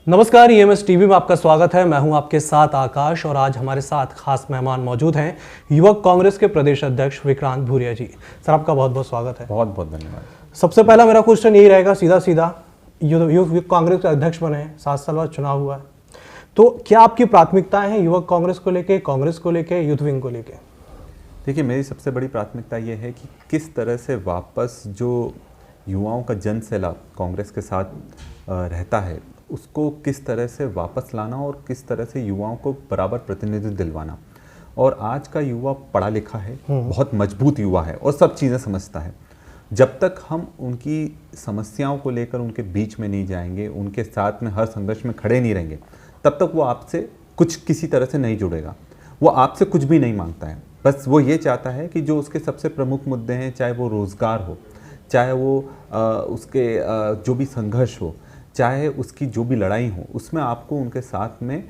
नमस्कार, EMS TV में आपका स्वागत है। मैं हूं आपके साथ आकाश और आज हमारे साथ खास मेहमान मौजूद हैं युवक कांग्रेस के प्रदेश अध्यक्ष विक्रांत भूरिया जी। सर, आपका बहुत बहुत स्वागत है। बहुत बहुत धन्यवाद। सबसे पहला मेरा क्वेश्चन यही रहेगा, सीधा सीधा, युवक कांग्रेस के अध्यक्ष बने, 7 साल बाद चुनाव हुआ है, तो क्या आपकी प्राथमिकताएं हैं युवक कांग्रेस को लेके, कांग्रेस को लेके, यूथ विंग को लेके? देखिए, मेरी सबसे बड़ी प्राथमिकता ये है कि किस तरह से वापस जो युवाओं का जन सैलाब कांग्रेस के साथ रहता है उसको किस तरह से वापस लाना और किस तरह से युवाओं को बराबर प्रतिनिधित्व दिलवाना। और आज का युवा पढ़ा लिखा है, बहुत मजबूत युवा है और सब चीज़ें समझता है। जब तक हम उनकी समस्याओं को लेकर उनके बीच में नहीं जाएंगे, उनके साथ में हर संघर्ष में खड़े नहीं रहेंगे, तब तक वो आपसे कुछ किसी तरह से नहीं जुड़ेगा। वो आपसे कुछ भी नहीं मांगता है, बस वो ये चाहता है कि जो उसके सबसे प्रमुख मुद्दे हैं, चाहे वो रोज़गार हो, चाहे वो उसके जो भी संघर्ष हो, चाहे उसकी जो भी लड़ाई हो, उसमें आपको उनके साथ में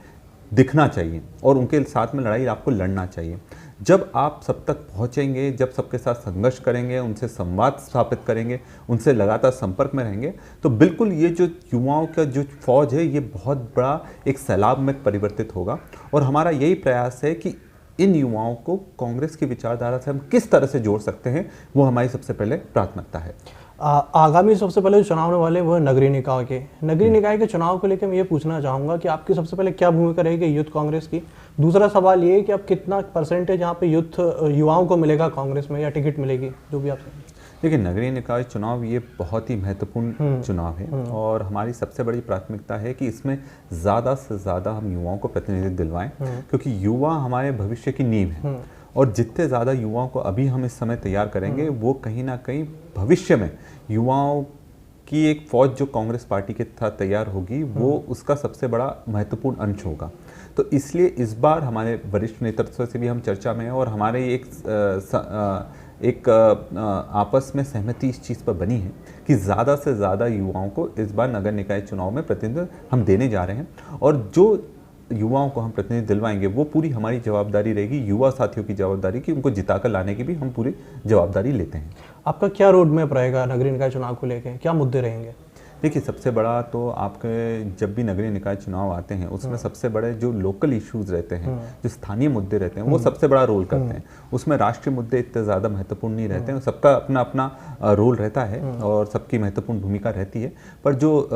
दिखना चाहिए और उनके साथ में लड़ाई आपको लड़ना चाहिए। जब आप सब तक पहुंचेंगे, जब सबके साथ संघर्ष करेंगे, उनसे संवाद स्थापित करेंगे, उनसे लगातार संपर्क में रहेंगे, तो बिल्कुल ये जो युवाओं का जो फौज है ये बहुत बड़ा एक सैलाब में परिवर्तित होगा। और हमारा यही प्रयास है कि इन युवाओं को कांग्रेस की विचारधारा से हम किस तरह से जोड़ सकते हैं, वो हमारी सबसे पहले प्राथमिकता है। आगामी सबसे पहले जो चुनाव होने वाले वो नगरीय निकाय के चुनाव को लेकर मैं ये पूछना चाहूँगा कि आपकी सबसे पहले क्या भूमिका रहेगी यूथ कांग्रेस की। दूसरा सवाल ये है कि आप कितना परसेंटेज यहाँ पे युवाओं को मिलेगा कांग्रेस में, या टिकट मिलेगी, जो भी आप। देखिए, नगरीय निकाय चुनाव ये बहुत ही महत्वपूर्ण चुनाव है और हमारी सबसे बड़ी प्राथमिकता है कि इसमें ज़्यादा से ज़्यादा हम युवाओं को प्रतिनिधित्व दिलवाएं, क्योंकि युवा हमारे भविष्य की नींव है। और जितने ज़्यादा युवाओं को अभी हम इस समय तैयार करेंगे, वो कहीं ना कहीं भविष्य में युवाओं की एक फौज जो कांग्रेस पार्टी के साथ तैयार होगी, वो उसका सबसे बड़ा महत्वपूर्ण अंश होगा। तो इसलिए इस बार हमारे वरिष्ठ नेतृत्व से भी हम चर्चा में हैं और हमारे एक आपस में सहमति इस चीज़ पर बनी है कि ज़्यादा से ज़्यादा युवाओं को इस बार नगर निकाय चुनाव में प्रतिनिधित्व हम देने जा रहे हैं। और जो युवाओं को हम प्रतिनिधित्व दिलवाएंगे वो पूरी हमारी जवाबदारी रहेगी, युवा साथियों की जवाबदारी की उनको जिताकर लाने की भी हम पूरी जवाबदारी लेते हैं। आपका क्या रोड मैप रहेगा नगरीय निकाय चुनाव को लेकर, क्या मुद्दे रहेंगे? देखिए, सबसे बड़ा तो आपके जब भी नगरीय निकाय चुनाव आते हैं उसमें सबसे बड़े जो लोकल इश्यूज रहते हैं, जो स्थानीय मुद्दे रहते हैं, वो सबसे बड़ा रोल करते हैं। उसमें राष्ट्रीय मुद्दे इतने ज़्यादा महत्वपूर्ण नहीं रहते हैं, सबका अपना अपना रोल रहता है और सबकी महत्वपूर्ण भूमिका रहती है। पर जो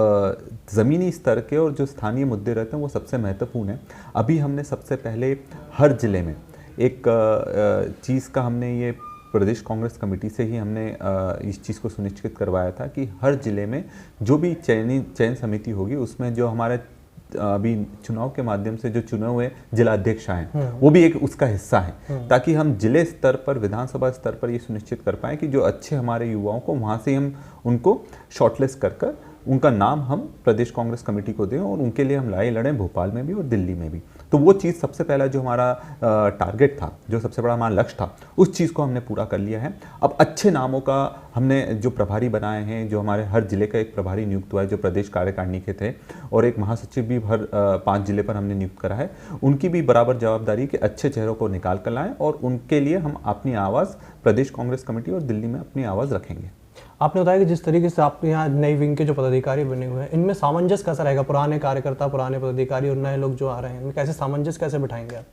ज़मीनी स्तर के और जो स्थानीय मुद्दे रहते हैं वो सबसे महत्वपूर्ण है। अभी हमने सबसे पहले हर जिले में एक चीज़ का हमने ये प्रदेश कांग्रेस कमेटी से ही हमने इस चीज़ को सुनिश्चित करवाया था कि हर जिले में जो भी चयन समिति होगी उसमें जो हमारे अभी चुनाव के माध्यम से जो चुने हुए जिला अध्यक्ष हैं वो भी एक उसका हिस्सा है, ताकि हम जिले स्तर पर, विधानसभा स्तर पर ये सुनिश्चित कर पाएँ कि जो अच्छे हमारे युवाओं को वहाँ से हम उनको शॉर्टलिस्ट कर उनका नाम हम प्रदेश कांग्रेस कमेटी को दें और उनके लिए हम लड़ाई लड़ें, भोपाल में भी और दिल्ली में भी। तो वो चीज़ सबसे पहला जो हमारा टारगेट था, जो सबसे बड़ा हमारा लक्ष्य था, उस चीज़ को हमने पूरा कर लिया है। अब अच्छे नामों का हमने जो प्रभारी बनाए हैं, जो हमारे हर जिले का एक प्रभारी नियुक्त हुआ है जो प्रदेश कार्यकारिणी के थे, और एक महासचिव भी हर 5 जिले पर हमने नियुक्त करा है। उनकी भी बराबर जवाबदारी कि अच्छे चेहरों को निकाल कर लाएँ और उनके लिए हम अपनी आवाज़ प्रदेश कांग्रेस कमेटी और दिल्ली में अपनी आवाज़ रखेंगे। आपने बताया कि जिस तरीके से आपके यहाँ नई विंग के जो पदाधिकारी बने हुए हैं, इनमें सामंजस्य कैसा रहेगा? पुराने कार्यकर्ता, पुराने पदाधिकारी और नए लोग जो आ रहे हैं, इनमें कैसे सामंजस्य कैसे बिठाएंगे आप?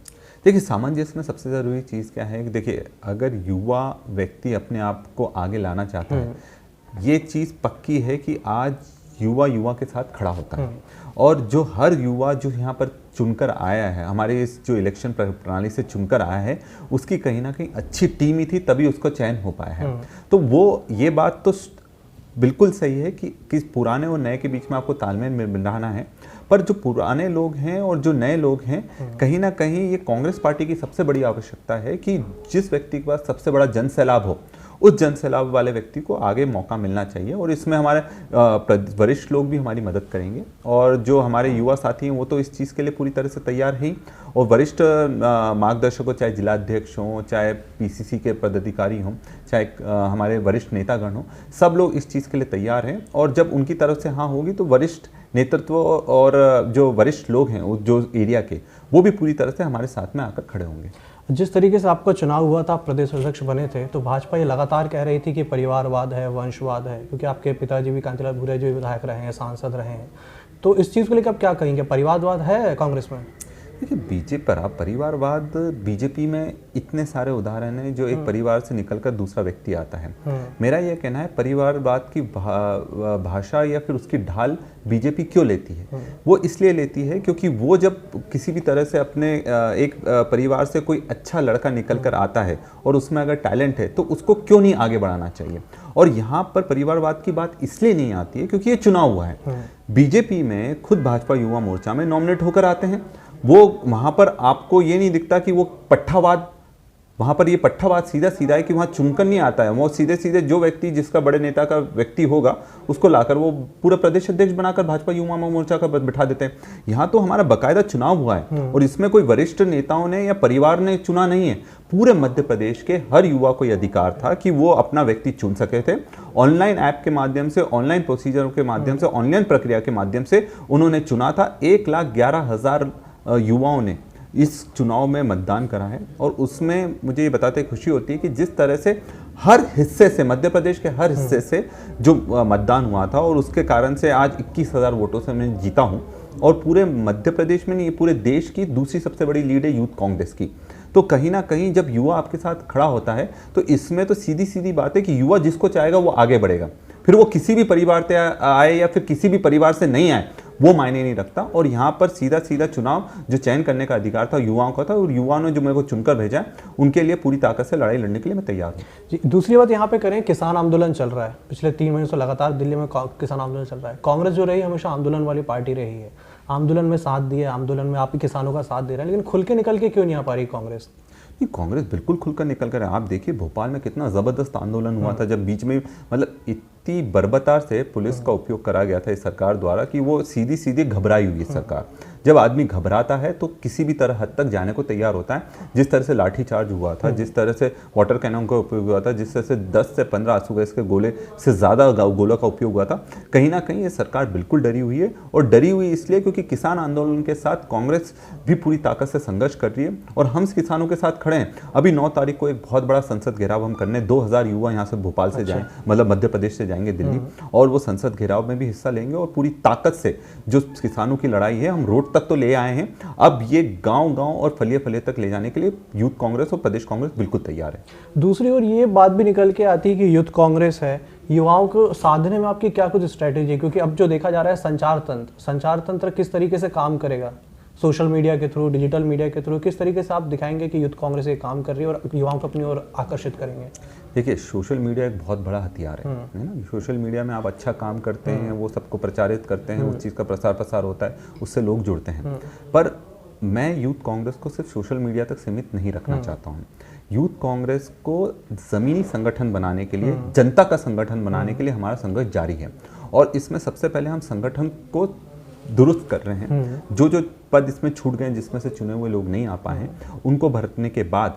देखिए, सामंजस्य में सबसे ज़रूरी चीज़ क्या है कि देखिए, अगर युवा व्यक्ति अपने आप को आगे लाना चाहता है, ये चीज़ पक्की है कि आज युवा के साथ खड़ा होता है। और जो हर युवा जो यहाँ पर चुनकर आया है, हमारे इस जो इलेक्शन प्रणाली से चुनकर आया है, उसकी कहीं ना कहीं अच्छी टीम ही थी, तभी उसको चयन हो पाया है। तो वो ये बात तो बिल्कुल सही है कि पुराने और नए के बीच में आपको तालमेल बनाना है। पर जो पुराने लोग हैं और जो नए लोग हैं, कहीं ना कहीं ये कांग्रेस पार्टी की सबसे बड़ी आवश्यकता है कि जिस व्यक्ति के पास सबसे बड़ा जन सैलाब हो, उस जन सैलाब वाले व्यक्ति को आगे मौका मिलना चाहिए। और इसमें हमारे वरिष्ठ लोग भी हमारी मदद करेंगे और जो हमारे युवा साथी हैं वो तो इस चीज़ के लिए पूरी तरह से तैयार हैं। और वरिष्ठ मार्गदर्शकों, चाहे जिलाध्यक्ष हों, चाहे पीसीसी के पदाधिकारी हों, चाहे हमारे वरिष्ठ नेतागण हों, सब लोग इस चीज़ के लिए तैयार हैं। और जब उनकी तरफ से हाँ होगी तो वरिष्ठ नेतृत्व और जो वरिष्ठ लोग हैं जो एरिया के, वो भी पूरी तरह से हमारे साथ में आकर खड़े होंगे। जिस तरीके से आपका चुनाव हुआ था, आप प्रदेश अध्यक्ष बने थे, तो भाजपा ये लगातार कह रही थी कि परिवारवाद है, वंशवाद है, क्योंकि आपके पिताजी भी कांतिलाल भूरिया जी विधायक रहे हैं, सांसद रहे हैं। तो इस चीज़ को लेकर आप क्या कहेंगे, परिवारवाद है कांग्रेस में? देखिए, बीजेपी पर आप परिवारवाद, बीजेपी में इतने सारे उदाहरण हैं जो एक परिवार से निकलकर दूसरा व्यक्ति आता है। मेरा यह कहना है परिवारवाद की भाषा या फिर उसकी ढाल बीजेपी क्यों लेती है? वो इसलिए लेती है क्योंकि वो जब किसी भी तरह से अपने एक परिवार से कोई अच्छा लड़का निकल कर आता है और उसमें अगर टैलेंट है तो उसको क्यों नहीं आगे बढ़ाना चाहिए। और यहाँ पर परिवारवाद की बात इसलिए नहीं आती है क्योंकि ये चुनाव हुआ है। बीजेपी में खुद भाजपा युवा मोर्चा में नॉमिनेट होकर आते हैं, वो वहां पर आपको ये नहीं दिखता कि वो पट्टावाद, वहां पर ये पट्टावाद सीधा सीधा है कि वहां चुनकर नहीं आता है, वो सीधे सीधे जो व्यक्ति जिसका बड़े नेता का व्यक्ति होगा उसको लाकर वो पूरा प्रदेश अध्यक्ष बनाकर भाजपा युवा मोर्चा का बिठा देते हैं। यहाँ तो हमारा बकायदा चुनाव हुआ है और इसमें कोई वरिष्ठ नेताओं ने या परिवार ने चुना नहीं है। पूरे मध्य प्रदेश के हर युवा को यह अधिकार था कि वो अपना व्यक्ति चुन सके थे। ऑनलाइन ऐप के माध्यम से, ऑनलाइन प्रोसीजर के माध्यम से, ऑनलाइन प्रक्रिया के माध्यम से उन्होंने चुना था। 1,11,000 युवाओं ने इस चुनाव में मतदान करा है और उसमें मुझे ये बताते खुशी होती है कि जिस तरह से हर हिस्से से, मध्य प्रदेश के हर हिस्से से जो मतदान हुआ था और उसके कारण से आज 21,000 वोटों से मैं जीता हूं। और पूरे मध्य प्रदेश में नहीं, पूरे देश की दूसरी सबसे बड़ी लीड है यूथ कांग्रेस की। तो कहीं ना कहीं जब युवा आपके साथ खड़ा होता है तो इसमें तो सीधी सीधी बात है कि युवा जिसको चाहेगा वो आगे बढ़ेगा, फिर वो किसी भी परिवार से आए या फिर किसी भी परिवार से नहीं आए वो मायने नहीं रखता। और यहाँ पर सीधा सीधा चुनाव जो चयन करने का अधिकार था युवाओं का था और युवाओं ने जो मेरे को चुनकर भेजा है उनके लिए पूरी ताकत से लड़ाई लड़ने के लिए मैं तैयार हूँ। जी, दूसरी बात यहाँ पे करें, किसान आंदोलन चल रहा है पिछले 3 महीनों से लगातार दिल्ली में किसान आंदोलन चल रहा है। कांग्रेस जो रही हमेशा आंदोलन वाली पार्टी रही है, आंदोलन में साथ दिए, आंदोलन में आप ही किसानों का साथ दे रहे हैं, लेकिन खुल के निकल के क्यों नहीं आ पा रही कांग्रेस? कांग्रेस बिल्कुल खुलकर निकल कर, आप देखिए भोपाल में कितना जबरदस्त आंदोलन हुआ था जब बीच में मतलब इतनी बर्बरता से पुलिस का उपयोग करा गया था इस सरकार द्वारा कि वो सीधी सीधी घबराई हुई सरकार। जब आदमी घबराता है तो किसी भी तरह हद तक जाने को तैयार होता है। जिस तरह से लाठीचार्ज हुआ था, जिस तरह से वाटर कैनन का उपयोग हुआ था, जिस तरह से 10 से 15 आंसू गैस के गोले से ज़्यादा गोलों का उपयोग हुआ था, कहीं ना कहीं ये सरकार बिल्कुल डरी हुई है। और डरी हुई इसलिए क्योंकि किसान आंदोलन के साथ कांग्रेस भी पूरी ताकत से संघर्ष कर रही है और हम किसानों के साथ खड़े हैं। अभी 9 तारीख को एक बहुत बड़ा संसद घेराव हम करने, 2000 युवा यहाँ से भोपाल से जाएं, मतलब मध्य प्रदेश से जाएंगे दिल्ली, और वो संसद घेराव में भी हिस्सा लेंगे और पूरी ताकत से जो किसानों की लड़ाई है हम रोड तक तो ले आए हैं, अब ये गांव-गांव और फलिए-फलिए तक ले जाने के लिए यूथ कांग्रेस और प्रदेश कांग्रेस बिल्कुल तैयार है। दूसरी ओर ये बात भी निकल के आती है कि यूथ कांग्रेस है, युवाओं को साधने में आपकी क्या कुछ स्ट्रेटेजी है? क्योंकि अब जो देखा जा रहा है संचार तंत्र किस तरीके से काम करेगा, सोशल मीडिया के थ्रू, डिजिटल मीडिया के थ्रू, किस तरीके से आप दिखाएंगे कि यूथ कांग्रेस ये काम कर रही है और युवाओं को अपनी ओर आकर्षित करेंगे? देखिए, सोशल मीडिया एक बहुत बड़ा हथियार है ना। सोशल मीडिया में आप अच्छा काम करते हैं, वो सबको प्रचारित करते हैं, उस चीज़ का प्रसार होता है, उससे लोग जुड़ते हैं। पर मैं यूथ कांग्रेस को सिर्फ सोशल मीडिया तक सीमित नहीं रखना चाहता हूँ। यूथ कांग्रेस को ज़मीनी संगठन बनाने के लिए, जनता का संगठन बनाने के लिए हमारा संघर्ष जारी है। और इसमें सबसे पहले हम संगठन को दुरुस्त कर रहे हैं। जो जो पद इसमें छूट गए, जिसमें से चुने हुए लोग नहीं आ पाए हैं, उनको भरने के बाद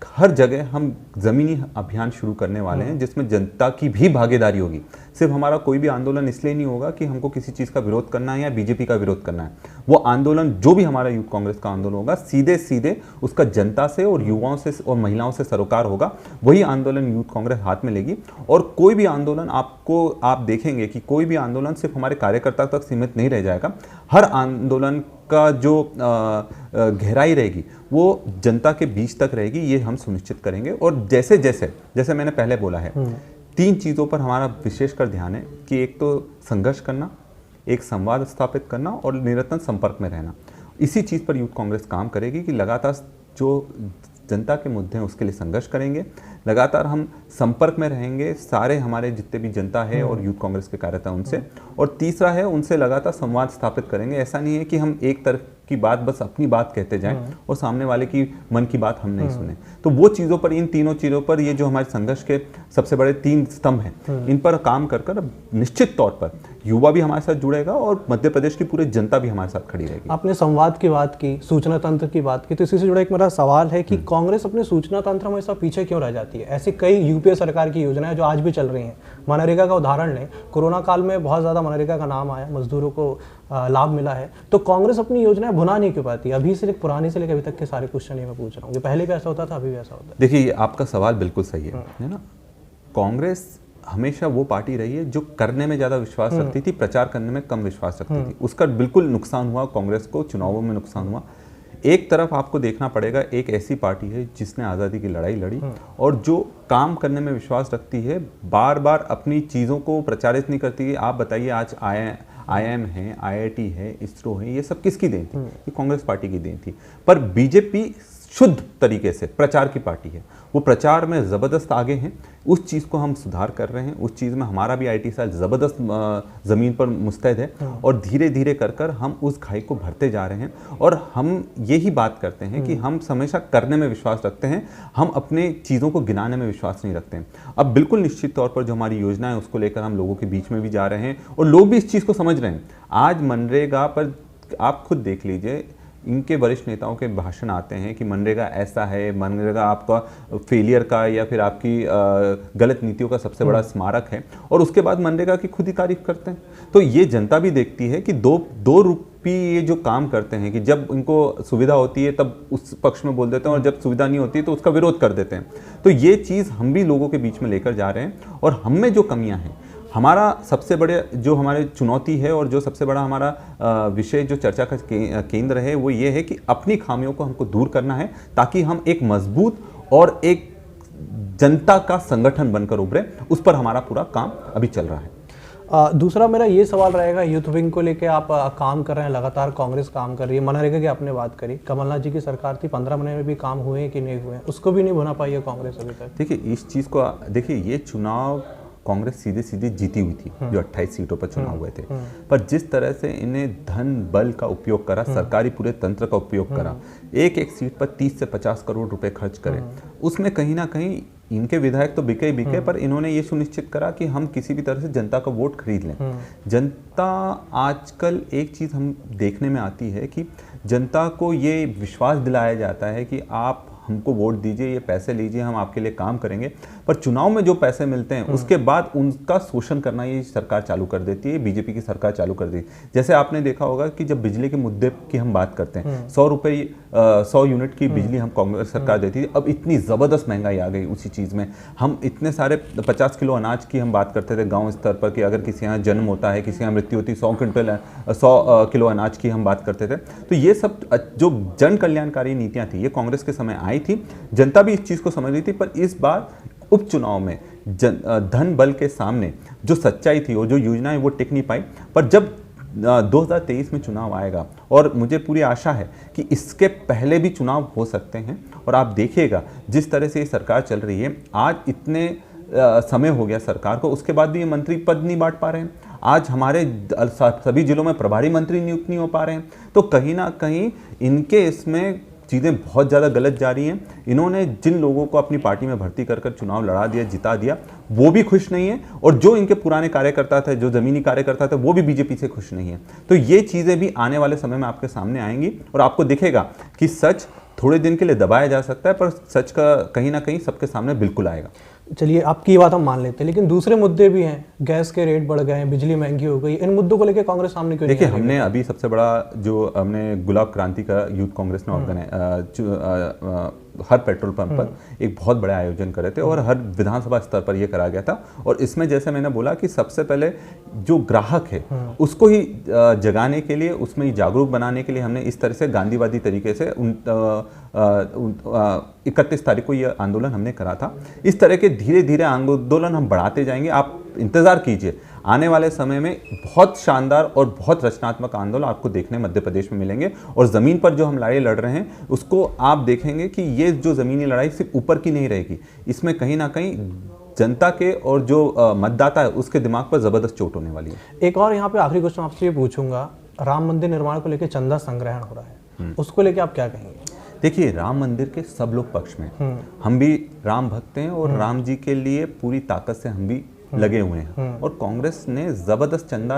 हर जगह हम ज़मीनी अभियान शुरू करने वाले हैं जिसमें जनता की भी भागीदारी होगी। सिर्फ हमारा कोई भी आंदोलन इसलिए नहीं होगा कि हमको किसी चीज़ का विरोध करना है या बीजेपी का विरोध करना है। वो आंदोलन जो भी हमारा यूथ कांग्रेस का आंदोलन होगा, सीधे सीधे उसका जनता से और युवाओं से और महिलाओं से सरोकार होगा। वही आंदोलन यूथ कांग्रेस हाथ में लेगी। और कोई भी आंदोलन आप देखेंगे कि कोई भी आंदोलन सिर्फ हमारे कार्यकर्ता तक सीमित नहीं रह जाएगा। हर आंदोलन का जो गहराई रहेगी वो जनता के बीच तक रहेगी, ये हम सुनिश्चित करेंगे। और जैसे मैंने पहले बोला है, 3 चीज़ों पर हमारा विशेषकर ध्यान है कि एक तो संघर्ष करना, एक संवाद स्थापित करना और निरंतर संपर्क में रहना। इसी चीज़ पर यूथ कांग्रेस काम करेगी कि लगातार जो जनता के मुद्दे हैं उसके लिए संघर्ष करेंगे, लगातार हम संपर्क में रहेंगे सारे हमारे जितने भी जनता है और यूथ कांग्रेस के कार्यकर्ता उनसे। और तीसरा है, उनसे लगातार संवाद स्थापित करेंगे। ऐसा नहीं है कि हम एक तरफ की बात, बस अपनी बात कहते जाएं और सामने वाले की मन की बात हम नहीं सुने। तो वो चीज़ों पर, इन तीनों चीज़ों पर, ये जो हमारे संघर्ष के सबसे बड़े 3 स्तंभ हैं, इन पर काम कर निश्चित तौर पर युवा भी हमारे साथ जुड़ेगा और मध्य प्रदेश की पूरी जनता भी हमारे साथ खड़ी रहेगी। आपने संवाद की बात की, सूचना तंत्र की बात की, तो इसी से जुड़ा एक मेरा सवाल है कि कांग्रेस अपने सूचना तंत्र में हमेशा पीछे क्यों रह जाती है? ऐसी कई यूपीए सरकार की योजनाएं जो आज भी चल रही हैं। मनरेगा का उदाहरण लें, कोरोना काल में बहुत ज़्यादा मनरेगा का नाम आया, मजदूरों को लाभ मिला है, तो कांग्रेस अपनी योजनाएं भुना नहीं क्यों पाती? अभी से पुराने से लेकर अभी तक के सारे क्वेश्चन मैं पूछ रहा हूँ, ये पहले भी ऐसा होता था, अभी भी ऐसा होता है। देखिए, आपका सवाल बिल्कुल सही है ना। कांग्रेस हमेशा वो पार्टी रही है जो करने में ज़्यादा विश्वास रखती थी, प्रचार करने में कम विश्वास रखती थी। उसका बिल्कुल नुकसान हुआ, कांग्रेस को चुनावों में नुकसान हुआ। एक तरफ आपको देखना पड़ेगा, एक ऐसी पार्टी है जिसने आज़ादी की लड़ाई लड़ी और जो काम करने में विश्वास रखती है, बार बार अपनी चीज़ों को प्रचारित नहीं करती है। आप बताइए, आज IIM है, IIT है, इसरो है, ये सब किसकी देन थी? ये कांग्रेस पार्टी की देन थी। पर बीजेपी शुद्ध तरीके से प्रचार की पार्टी है, वो प्रचार में ज़बरदस्त आगे हैं। उस चीज़ को हम सुधार कर रहे हैं, उस चीज़ में हमारा भी IT सेल ज़बरदस्त ज़मीन पर मुस्तैद है और धीरे धीरे कर कर हम उस खाई को भरते जा रहे हैं। और हम यही बात करते हैं कि हम हमेशा करने में विश्वास रखते हैं, हम अपने चीज़ों को गिनाने में विश्वास नहीं रखते हैं। अब बिल्कुल निश्चित तौर पर जो हमारी योजना है उसको लेकर हम लोगों के बीच में भी जा रहे हैं और लोग भी इस चीज़ को समझ रहे हैं। आज मनरेगा पर आप खुद देख लीजिए, इनके वरिष्ठ नेताओं के भाषण आते हैं कि मनरेगा ऐसा है, मनरेगा आपका फेलियर का या फिर आपकी गलत नीतियों का सबसे बड़ा स्मारक है, और उसके बाद मनरेगा की खुद ही तारीफ करते हैं। तो ये जनता भी देखती है कि दो रुपये ये जो काम करते हैं, कि जब इनको सुविधा होती है तब उस पक्ष में बोल देते हैं और जब सुविधा नहीं होती है तो उसका विरोध कर देते हैं। तो ये चीज़ हम भी लोगों के बीच में लेकर जा रहे हैं। और हम में जो कमियां हैं, हमारा सबसे बड़े जो हमारे चुनौती है और जो सबसे बड़ा हमारा विषय जो चर्चा का केंद्र है, वो ये है कि अपनी खामियों को हमको दूर करना है ताकि हम एक मजबूत और एक जनता का संगठन बनकर उभरे। उस पर हमारा पूरा काम अभी चल रहा है। दूसरा मेरा ये सवाल रहेगा, यूथ विंग को लेके आप काम कर रहे हैं, लगातार कांग्रेस काम कर रही है। मनरेगा की आपने बात करी, कमलनाथ जी की सरकार थी, 15 महीने में भी काम हुए हैं कि नहीं हुए हैं, उसको भी नहीं बना पाई है कांग्रेस अभी तक। देखिए, इस चीज़ को देखिए, ये चुनाव कांग्रेस सीधे सीधे जीती हुई थी, जो 28 सीटों पर चुनाव हुए थे। पर जिस तरह से इन्हें धन बल का उपयोग करा, सरकारी पूरे तंत्र का उपयोग करा, एक एक सीट पर 30 से 50 करोड़ रुपए खर्च करें, उसमें कहीं ना कहीं इनके विधायक तो बिके ही बिके, पर इन्होंने ये सुनिश्चित करा कि हम किसी भी तरह से जनता का वोट खरीद लें। जनता आजकल एक चीज़ हम देखने में आती है कि जनता को ये विश्वास दिलाया जाता है कि आप हमको वोट दीजिए, ये पैसे लीजिए, हम आपके लिए काम करेंगे। पर चुनाव में जो पैसे मिलते हैं उसके बाद उनका शोषण करना ये सरकार चालू कर देती है, बीजेपी की सरकार चालू कर देती है। जैसे आपने देखा होगा कि जब बिजली के मुद्दे की हम बात करते हैं, 100 यूनिट की बिजली हम कांग्रेस सरकार देती थी, अब इतनी ज़बरदस्त महंगाई आ गई उसी चीज़ में। हम इतने सारे 50 किलो अनाज की हम बात करते थे गाँव स्तर पर, कि अगर किसी यहाँ जन्म होता है, किसी यहाँ मृत्यु होती है, 100 किलो अनाज की हम बात करते थे। तो ये सब जो जन कल्याणकारी नीतियाँ थी, ये कांग्रेस के समय आई थी, जनता भी इस चीज़ को समझ रही थी। पर इस बार उपचुनाव में धन बल के सामने जो सच्चाई थी और जो योजनाएं, वो टिक नहीं पाई। पर जब 2023 में चुनाव आएगा, और मुझे पूरी आशा है कि इसके पहले भी चुनाव हो सकते हैं, और आप देखिएगा जिस तरह से ये सरकार चल रही है, आज इतने समय हो गया सरकार को, उसके बाद भी ये मंत्री पद नहीं बांट पा रहे हैं। आज हमारे सभी जिलों में प्रभारी मंत्री नियुक्त नहीं हो पा रहे हैं। तो कहीं ना कहीं इनके इसमें चीज़ें बहुत ज़्यादा गलत जा रही हैं। इन्होंने जिन लोगों को अपनी पार्टी में भर्ती कर चुनाव लड़ा दिया, जिता दिया, वो भी खुश नहीं है, और जो इनके पुराने कार्यकर्ता थे, जो ज़मीनी कार्यकर्ता थे, वो भी बीजेपी से खुश नहीं है। तो ये चीज़ें भी आने वाले समय में आपके सामने आएंगी, और आपको दिखेगा कि सच थोड़े दिन के लिए दबाया जा सकता है, पर सच का कहीं ना कहीं सबके सामने बिल्कुल आएगा। चलिए, आपकी ये बात हम मान लेते हैं, लेकिन दूसरे मुद्दे भी हैं। गैस के रेट बढ़ गए हैं, बिजली महंगी हो गई, इन मुद्दों को लेकर कांग्रेस सामने क्यों नहीं? देखिए, हमने अभी सबसे बड़ा जो हमने गुलाब क्रांति का यूथ कांग्रेस ने ऑर्गेनाइज हर पेट्रोल पंप पर एक बहुत बड़े आयोजन करे थे, और हर विधानसभा स्तर पर यह करा गया था। और इसमें जैसे मैंने बोला कि सबसे पहले जो ग्राहक है उसको ही जगाने के लिए, उसमें ही जागरूक बनाने के लिए हमने इस तरह से गांधीवादी तरीके से 31 तारीख को यह आंदोलन हमने करा था। इस तरह के धीरे धीरे आंदोलन हम बढ़ाते जाएंगे। आप इंतज़ार कीजिए, आने वाले समय में बहुत शानदार और बहुत रचनात्मक आंदोलन आपको देखने मध्य प्रदेश में मिलेंगे। और ज़मीन पर जो हम लड़ाई लड़ रहे हैं, उसको आप देखेंगे कि ये जो ज़मीनी लड़ाई सिर्फ ऊपर की नहीं रहेगी, इसमें कहीं ना कहीं जनता के और जो मतदाता है उसके दिमाग पर ज़बरदस्त चोट होने वाली है। एक और यहाँ पे आखिरी क्वेश्चन आपसे ये पूछूंगा, राम मंदिर निर्माण को लेकर चंदा संग्रहण हो रहा है, उसको लेकर आप क्या कहेंगे? देखिए, राम मंदिर के सब लोग पक्ष में, हम भी राम भक्त हैं और राम जी के लिए पूरी ताकत से हम भी लगे हुए हैं। और कांग्रेस ने जबरदस्त चंदा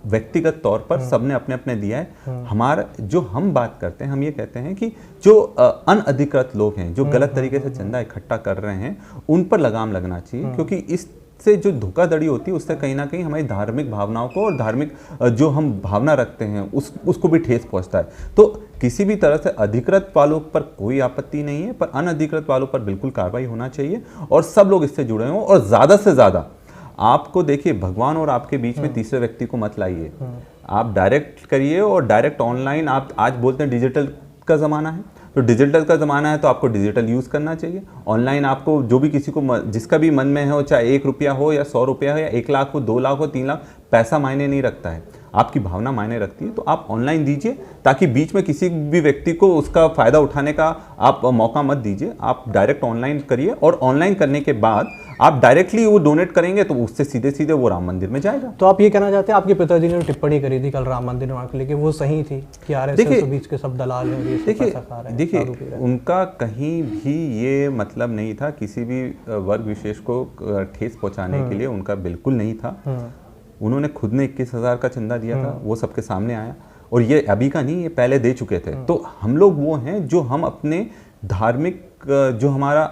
व्यक्तिगत तौर पर सबने अपने अपने दिया है। हमारा जो हम बात करते हैं, हम ये कहते हैं कि जो अनअधिकृत लोग हैं, जो गलत तरीके से चंदा इकट्ठा कर रहे हैं, उन पर लगाम लगना चाहिए, क्योंकि इससे जो धोखाधड़ी होती है उससे कहीं ना कहीं हमारी धार्मिक भावनाओं को और धार्मिक जो हम भावना रखते हैं उसको भी ठेस पहुंचता है। तो किसी भी तरह से अधिकृत वालों पर कोई आपत्ति नहीं है, पर अनधिकृत वालों पर बिल्कुल कार्रवाई होना चाहिए और सब लोग इससे जुड़े हों और ज़्यादा से ज़्यादा आपको देखिए, भगवान और आपके बीच में तीसरे व्यक्ति को मत लाइए। आप डायरेक्ट करिए, और डायरेक्ट ऑनलाइन, आप आज बोलते हैं डिजिटल का ज़माना है, तो डिजिटल का ज़माना है तो आपको डिजिटल यूज़ करना चाहिए। ऑनलाइन आपको जो भी किसी को जिसका भी मन में हो, चाहे 1 रुपया हो या 100 रुपया हो या 1 लाख हो, 2 लाख हो, 3 लाख, पैसा मायने नहीं रखता है, आपकी भावना मायने रखती है। तो आप ऑनलाइन दीजिए, ताकि बीच में किसी भी व्यक्ति को उसका फ़ायदा उठाने का आप मौका मत दीजिए। आप डायरेक्ट ऑनलाइन करिए, और ऑनलाइन करने के बाद आप डायरेक्टली वो डोनेट करेंगे तो उससे सीधे सीधे वो राम मंदिर में जाएगा। तो आप ये कहना चाहते हैं आपके पिताजी ने टिप्पणी करी थी कल राम मंदिर निर्माण को लेकर, वो सही थी कि आरएसएस के बीच के सब दलाल हैं, ये सब पैसा खा रहे हैं? देखिए, उनका कहीं भी ये मतलब नहीं था किसी भी वर्ग विशेष को ठेस पहुंचाने के लिए, उनका बिल्कुल नहीं था। उन्होंने खुद ने 21,000 का चंदा दिया था, वो सबके सामने आया, और ये अभी का नहीं, ये पहले दे चुके थे। तो हम लोग वो हैं जो हम अपने धार्मिक जो हमारा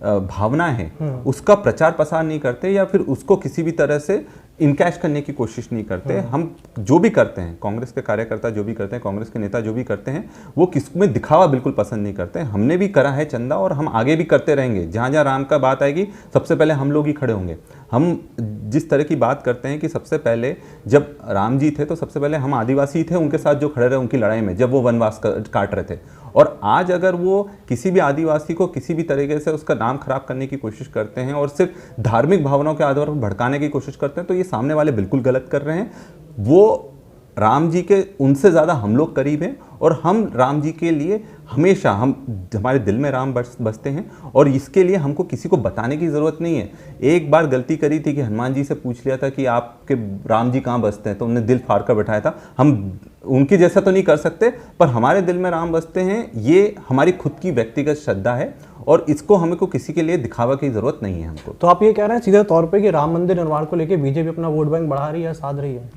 भावना है उसका प्रचार प्रसार नहीं करते, या फिर उसको किसी भी तरह से इनकैश करने की कोशिश नहीं करते। हम जो भी करते हैं, कांग्रेस के कार्यकर्ता जो भी करते हैं, कांग्रेस के नेता जो भी करते हैं, वो किसमें दिखावा बिल्कुल पसंद नहीं करते। हमने भी करा है चंदा, और हम आगे भी करते रहेंगे। जहाँ जहाँ राम का बात आएगी, सबसे पहले हम लोग ही खड़े होंगे। हम जिस तरह की बात करते हैं कि सबसे पहले जब राम जी थे तो सबसे पहले हम आदिवासी थे उनके साथ जो खड़े रहे उनकी लड़ाई में, जब वो वनवास काट रहे थे। और आज अगर वो किसी भी आदिवासी को किसी भी तरीके से उसका नाम खराब करने की कोशिश करते हैं और सिर्फ धार्मिक भावनाओं के आधार पर भड़काने की कोशिश करते हैं, तो ये सामने वाले बिल्कुल गलत कर रहे हैं। वो राम जी के उनसे ज़्यादा हम लोग करीब हैं, और हम राम जी के लिए हमेशा हमारे दिल में राम बसते हैं, और इसके लिए हमको किसी को बताने की ज़रूरत नहीं है। एक बार गलती करी थी कि हनुमान जी से पूछ लिया था कि आपके राम जी कहाँ बसते हैं, तो उन्होंने दिल फाड़ कर बैठाया था। हम उनकी जैसा तो नहीं कर सकते, पर हमारे दिल में राम बसते हैं, ये हमारी खुद की व्यक्तिगत श्रद्धा है, और इसको हमें को किसी के लिए दिखावा की ज़रूरत नहीं है हमको। तो आप ये कह रहे हैं सीधे तौर पर कि राम मंदिर निर्माण को लेकर बीजेपी अपना वोट बैंक बढ़ा रही है, साध रही है?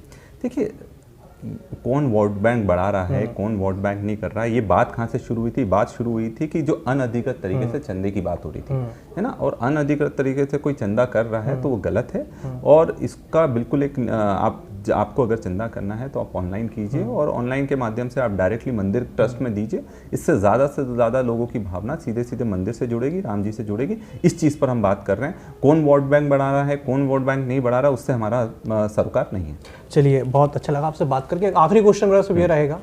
देखिए, कौन वोट बैंक बढ़ा रहा है, कौन वोट बैंक नहीं कर रहा है, ये बात कहाँ से शुरू हुई थी? बात शुरू हुई थी कि जो अनधिकृत तरीके से चंदे की बात हो रही थी, है ना। और अनधिकृत तरीके से कोई चंदा कर रहा है तो वो गलत है, और इसका बिल्कुल एक आपको अगर चंदा करना है तो आप ऑनलाइन कीजिए, और ऑनलाइन के माध्यम से आप डायरेक्टली मंदिर ट्रस्ट में दीजिए। इससे ज़्यादा लोगों की भावना सीधे सीधे मंदिर से जुड़ेगी, राम जी से जुड़ेगी। इस चीज़ पर हम बात कर रहे हैं। कौन वोट बैंक बढ़ा रहा है, कौन वोट बैंक नहीं बढ़ा रहा, उससे हमारा सरोकार नहीं है। चलिए, बहुत अच्छा लगा आपसे बात करके। आखिरी क्वेश्चन मेरा सब ये रहेगा,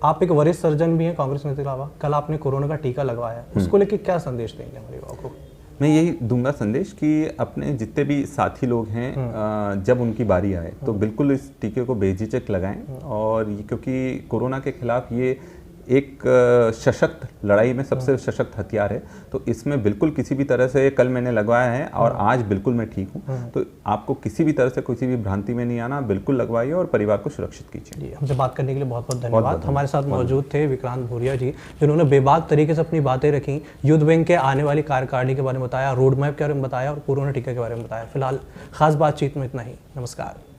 आप एक वरिष्ठ सर्जन भी हैं कांग्रेस नेता के अलावा, कल आपने कोरोना का टीका लगवाया, उसको लेकर क्या संदेश देंगे हमारे युवाओं को? मैं यही दूंगा संदेश कि अपने जितने भी साथी लोग हैं, जब उनकी बारी आए तो बिल्कुल इस टीके को बेझिझक लगाएं, और क्योंकि कोरोना के खिलाफ ये एक सशक्त लड़ाई में सबसे सशक्त हथियार है। तो इसमें बिल्कुल किसी भी तरह से, कल मैंने लगवाया है और आज बिल्कुल मैं ठीक हूँ, तो आपको किसी भी तरह से किसी भी भ्रांति में नहीं आना, बिल्कुल लगवाइए और परिवार को सुरक्षित कीजिए। हमसे बात करने के लिए बहुत बहुत धन्यवाद। हमारे साथ मौजूद थे विक्रांत भूरिया जी, जिन्होंने बेबाक तरीके से अपनी बातें रखी, यूथ बैंक के आने वाली कार्यकारिणी के बारे में बताया, रोड मैप के बारे में बताया, और कोरोना टीका के बारे में बताया। फिलहाल खास बातचीत में इतना ही। नमस्कार।